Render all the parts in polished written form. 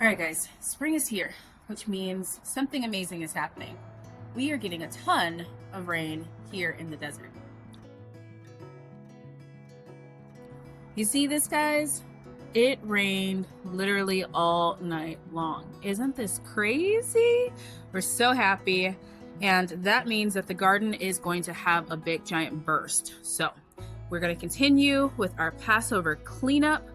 All right, guys, spring is here, which means something amazing is happening. We are getting a ton of rain here in the desert. You see this, guys? It rained literally all night long. Isn't this crazy? We're so happy. And that means that the garden is going to have a big giant burst. So we're going to continue with our Passover cleanup.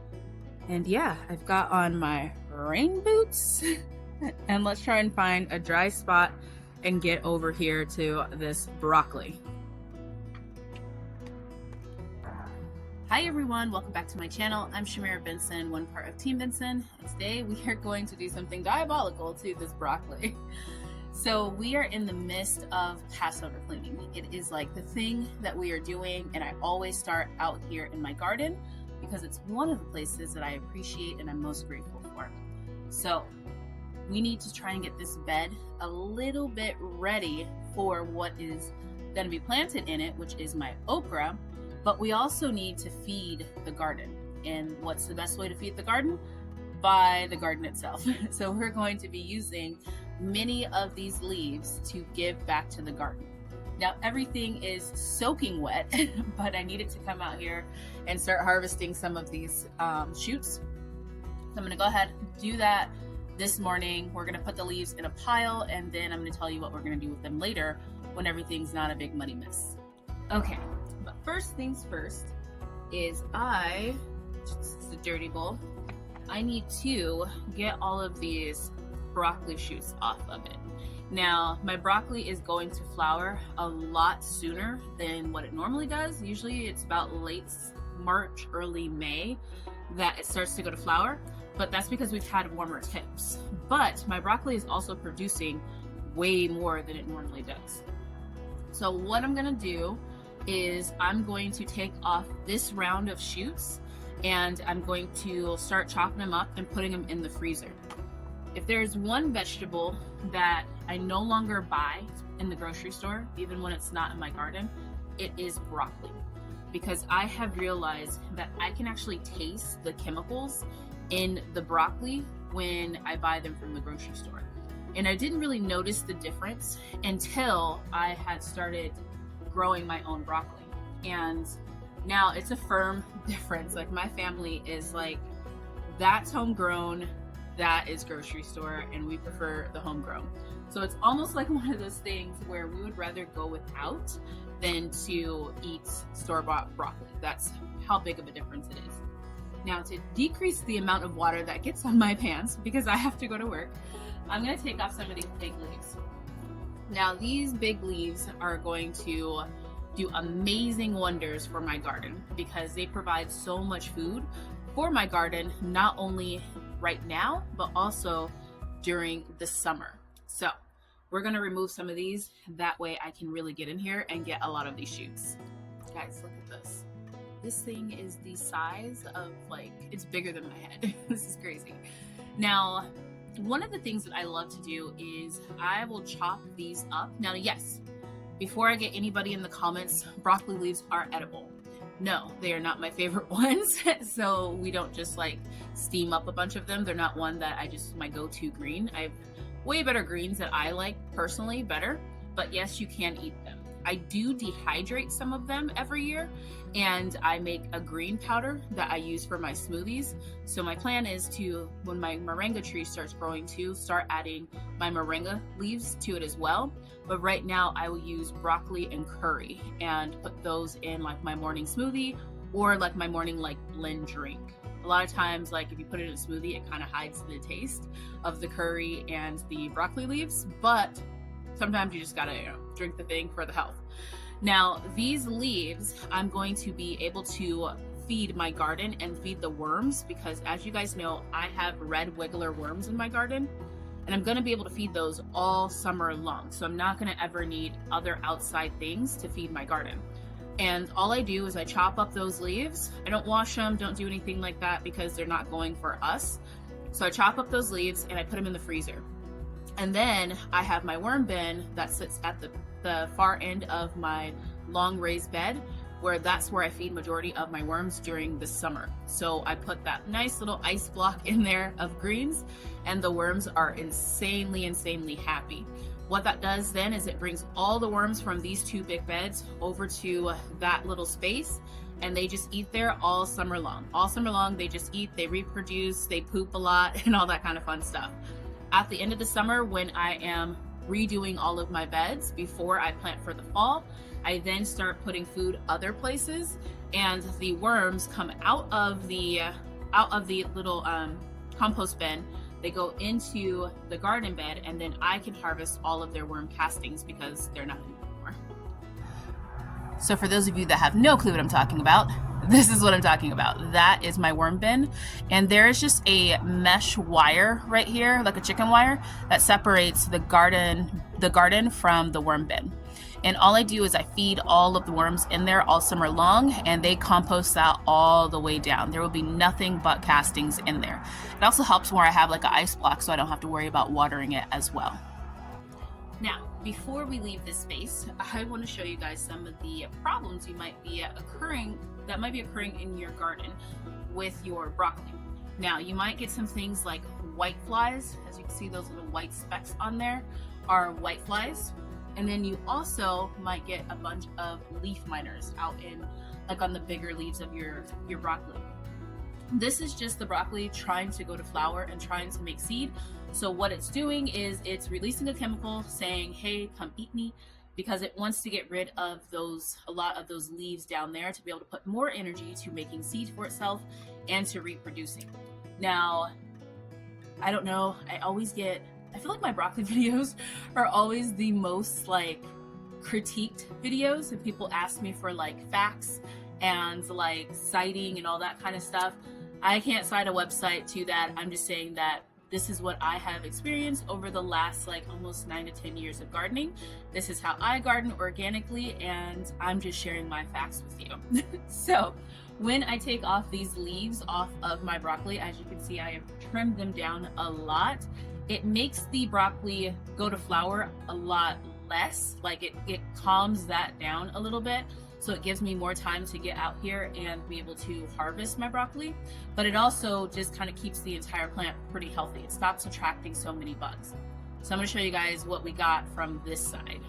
And yeah, I've got on my rain boots and let's try and find a dry spot and get over here to this broccoli. Hi everyone, welcome back to my channel. I'm Shamira Benson, one part of Team Benson, and today we are going to do something diabolical to this broccoli. So we are in the midst of Passover cleaning. It is like the thing that we are doing, and I always start out here in my garden because it's one of the places that I appreciate and I'm most grateful for. So we need to try and get this bed a little bit ready for what is going to be planted in it, which is my okra. But we also need to feed the garden. And what's the best way to feed the garden? By the garden itself. So we're going to be using many of these leaves to give back to the garden. Now everything is soaking wet, but I needed to come out here and start harvesting some of these shoots. So I'm gonna go ahead and do that this morning. We're gonna put the leaves in a pile, and then I'm gonna tell you what we're gonna do with them later when everything's not a big muddy mess. Okay. But first things first is it's a dirty bowl, I need to get all of these broccoli shoots off of it. Now, my broccoli is going to flower a lot sooner than what it normally does. Usually it's about late March, early May that it starts to go to flower, but that's because we've had warmer temps. But my broccoli is also producing way more than it normally does. So what I'm gonna do is I'm going to take off this round of shoots and I'm going to start chopping them up and putting them in the freezer. If there's one vegetable that I no longer buy in the grocery store, even when it's not in my garden, it is broccoli. Because I have realized that I can actually taste the chemicals in the broccoli when I buy them from the grocery store. And I didn't really notice the difference until I had started growing my own broccoli, and now it's a firm difference. Like, my family is like, that's homegrown, that is grocery store, and we prefer the homegrown. So it's almost like one of those things where we would rather go without than to eat store-bought broccoli. That's how big of a difference it is. Now, to decrease the amount of water that gets on my pants, because I have to go to work, I'm going to take off some of these big leaves. Now, these big leaves are going to do amazing wonders for my garden because they provide so much food for my garden, not only right now, but also during the summer. So we're going to remove some of these. That way I can really get in here and get a lot of these shoots. Guys, look at this. This thing is the size of, like, it's bigger than my head. This is crazy. Now, one of the things that I love to do is I will chop these up. Now, yes, before I get anybody in the comments, broccoli leaves are edible. No, they are not my favorite ones. So we don't just like steam up a bunch of them. They're not one that my go-to green. I have way better greens that I like personally better, but yes, you can eat them. I do dehydrate some of them every year, and I make a green powder that I use for my smoothies. So my plan is to, when my moringa tree starts growing too, start adding my moringa leaves to it as well. But right now I will use broccoli and curry and put those in like my morning smoothie or like my morning like blend drink. A lot of times, like, if you put it in a smoothie, it kind of hides the taste of the curry and the broccoli leaves, but sometimes you just gotta, drink the thing for the health. Now, these leaves, I'm going to be able to feed my garden and feed the worms because, as you guys know, I have red wiggler worms in my garden, and I'm gonna be able to feed those all summer long. So I'm not gonna ever need other outside things to feed my garden. And all I do is I chop up those leaves. I don't wash them, don't do anything like that because they're not going for us. So I chop up those leaves and I put them in the freezer. And then I have my worm bin that sits at the far end of my long raised bed where that's where I feed majority of my worms during the summer. So I put that nice little ice block in there of greens, and the worms are insanely happy. What that does then is it brings all the worms from these two big beds over to that little space, and they just eat there all summer long. All summer long, they just eat, they reproduce, they poop a lot, and all that kind of fun stuff. At the end of the summer, when I am redoing all of my beds before I plant for the fall, I then start putting food other places, and the worms come out of the little compost bin. They go into the garden bed, and then I can harvest all of their worm castings because they're not anymore. So for those of you that have no clue what I'm talking about, this is what I'm talking about. That is my worm bin, and there is just a mesh wire right here, like a chicken wire, that separates the garden from the worm bin. And all I do is I feed all of the worms in there all summer long, and they compost that all the way down. There will be nothing but castings in there. It also helps where I have like an ice block, so I don't have to worry about watering it as well. Now, before we leave this space, I want to show you guys some of the problems that might be occurring in your garden with your broccoli. Now, you might get some things like white flies. As you can see, those little white specks on there are white flies. And then you also might get a bunch of leaf miners out in, like on the bigger leaves of your broccoli. This is just the broccoli trying to go to flower and trying to make seed. So what it's doing is it's releasing a chemical saying, hey, come eat me, because it wants to get rid of a lot of those leaves down there to be able to put more energy to making seed for itself and to reproducing. Now, I don't know, I feel like my broccoli videos are always the most like critiqued videos, and people ask me for like facts and like citing and all that kind of stuff. I can't cite a website to that. I'm just saying that this is what I have experienced over the last like almost 9 to 10 years of gardening. This is how I garden organically, and I'm just sharing my facts with you. So when I take off these leaves off of my broccoli, as you can see, I have trimmed them down a lot. It makes the broccoli go to flower a lot less, like it calms that down a little bit. So it gives me more time to get out here and be able to harvest my broccoli. But it also just kind of keeps the entire plant pretty healthy. It stops attracting so many bugs. So I'm gonna show you guys what we got from this side.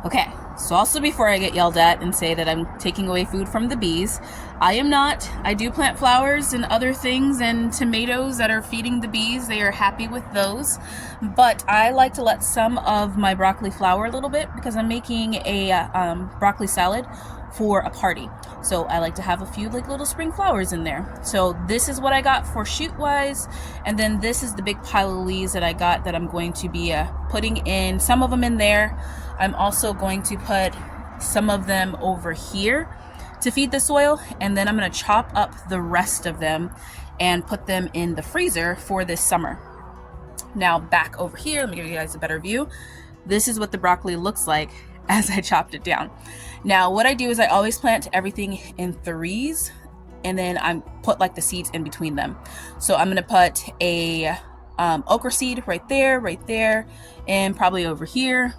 Okay, so also before I get yelled at and say that I'm taking away food from the bees, I am not. I do plant flowers and other things and tomatoes that are feeding the bees. They are happy with those. But I like to let some of my broccoli flower a little bit because I'm making a broccoli salad for a party. So I like to have a few like little spring flowers in there. So this is what I got for shoot wise. And then this is the big pile of leaves that I got that I'm going to be putting in some of them in there. I'm also going to put some of them over here to feed the soil, and then I'm going to chop up the rest of them and put them in the freezer for this summer. Now back over here, let me give you guys a better view. This is what the broccoli looks like as I chopped it down. Now what I do is I always plant everything in threes, and then I put like the seeds in between them. So I'm going to put a okra seed right there, and probably over here,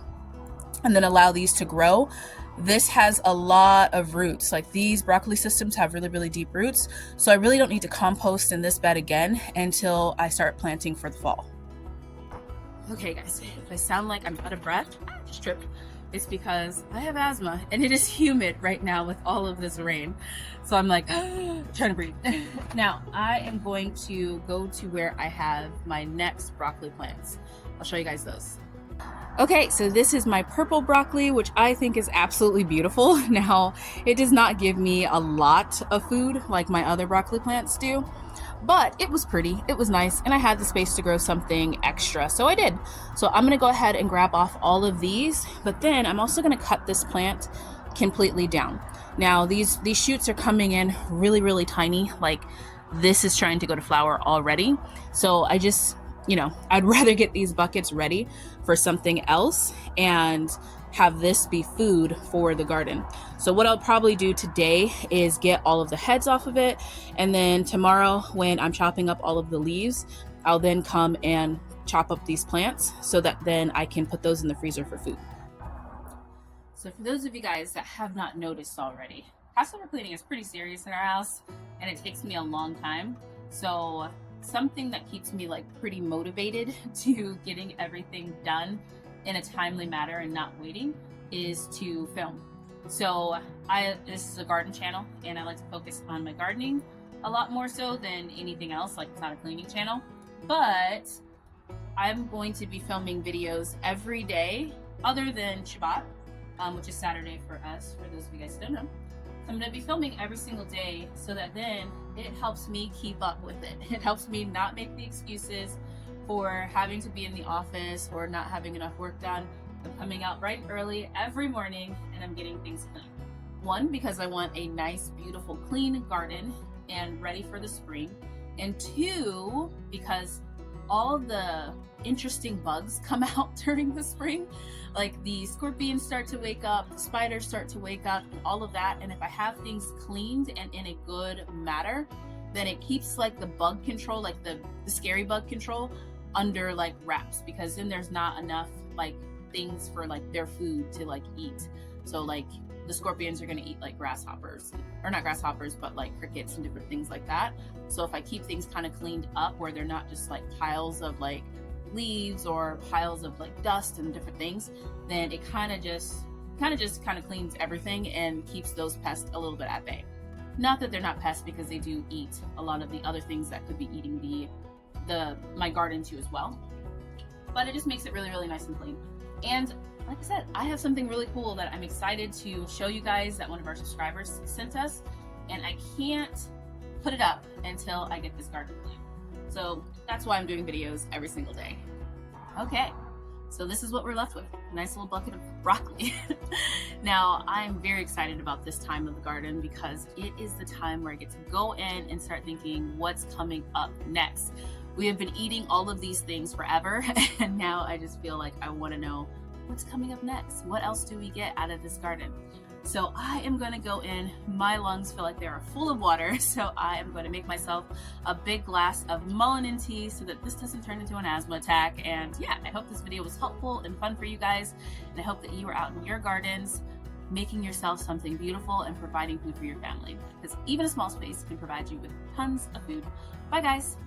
and then allow these to grow. This has a lot of roots. Like these broccoli systems have really deep roots. So I really don't need to compost in this bed again until I start planting for the fall. Okay guys, if I sound like I'm out of breath, just tripped. It's because I have asthma and it is humid right now with all of this rain. So I'm like, trying to breathe. Now I am going to go to where I have my next broccoli plants. I'll show you guys those. Okay, so this is my purple broccoli, which I think is absolutely beautiful. Now, it does not give me a lot of food like my other broccoli plants do, but it was pretty, it was nice, and I had the space to grow something extra, so I did. So I'm gonna go ahead and grab off all of these, but then I'm also gonna cut this plant completely down. Now, these shoots are coming in really tiny, like this is trying to go to flower already. So I just, I'd rather get these buckets ready for something else and have this be food for the garden. So what I'll probably do today is get all of the heads off of it, and then tomorrow when I'm chopping up all of the leaves, I'll then come and chop up these plants so that then I can put those in the freezer for food. So for those of you guys that have not noticed already, Passover cleaning is pretty serious in our house and it takes me a long time. So something that keeps me like pretty motivated to getting everything done in a timely manner and not waiting is to film. So this is a garden channel and I like to focus on my gardening a lot more so than anything else. Like, it's not a cleaning channel, but I'm going to be filming videos every day other than Shabbat, which is Saturday for us, for those of you guys who don't know. So I'm going to be filming every single day so that then it helps me keep up with it. It helps me not make the excuses for having to be in the office or not having enough work done. I'm coming out bright and early every morning and I'm getting things clean. One, because I want a nice, beautiful, clean garden and ready for the spring. And two, because all the interesting bugs come out during the spring. Like the scorpions start to wake up, the spiders start to wake up, and all of that. And if I have things cleaned and in a good manner, then it keeps like the bug control, like the scary bug control under like wraps, because then there's not enough like things for like their food to like eat. So like the scorpions are going to eat like grasshoppers, or not grasshoppers, but like crickets and different things like that. So if I keep things kind of cleaned up where they're not just like piles of like leaves or piles of like dust and different things, then it kind of just cleans everything and keeps those pests a little bit at bay. Not that they're not pests, because they do eat a lot of the other things that could be eating my garden too as well. But it just makes it really, really nice and clean. And like I said, I have something really cool that I'm excited to show you guys that one of our subscribers sent us, and I can't put it up until I get this garden clean. So that's why I'm doing videos every single day. Okay, so this is what we're left with. A nice little bucket of broccoli. Now, I'm very excited about this time of the garden because it is the time where I get to go in and start thinking what's coming up next. We have been eating all of these things forever, and now I just feel like I want to know what's coming up next. What else do we get out of this garden? So I am going to go in. My lungs feel like they are full of water, so I am going to make myself a big glass of mullein tea so that this doesn't turn into an asthma attack. And yeah, I hope this video was helpful and fun for you guys, and I hope that you are out in your gardens making yourself something beautiful and providing food for your family, because even a small space can provide you with tons of food. Bye guys.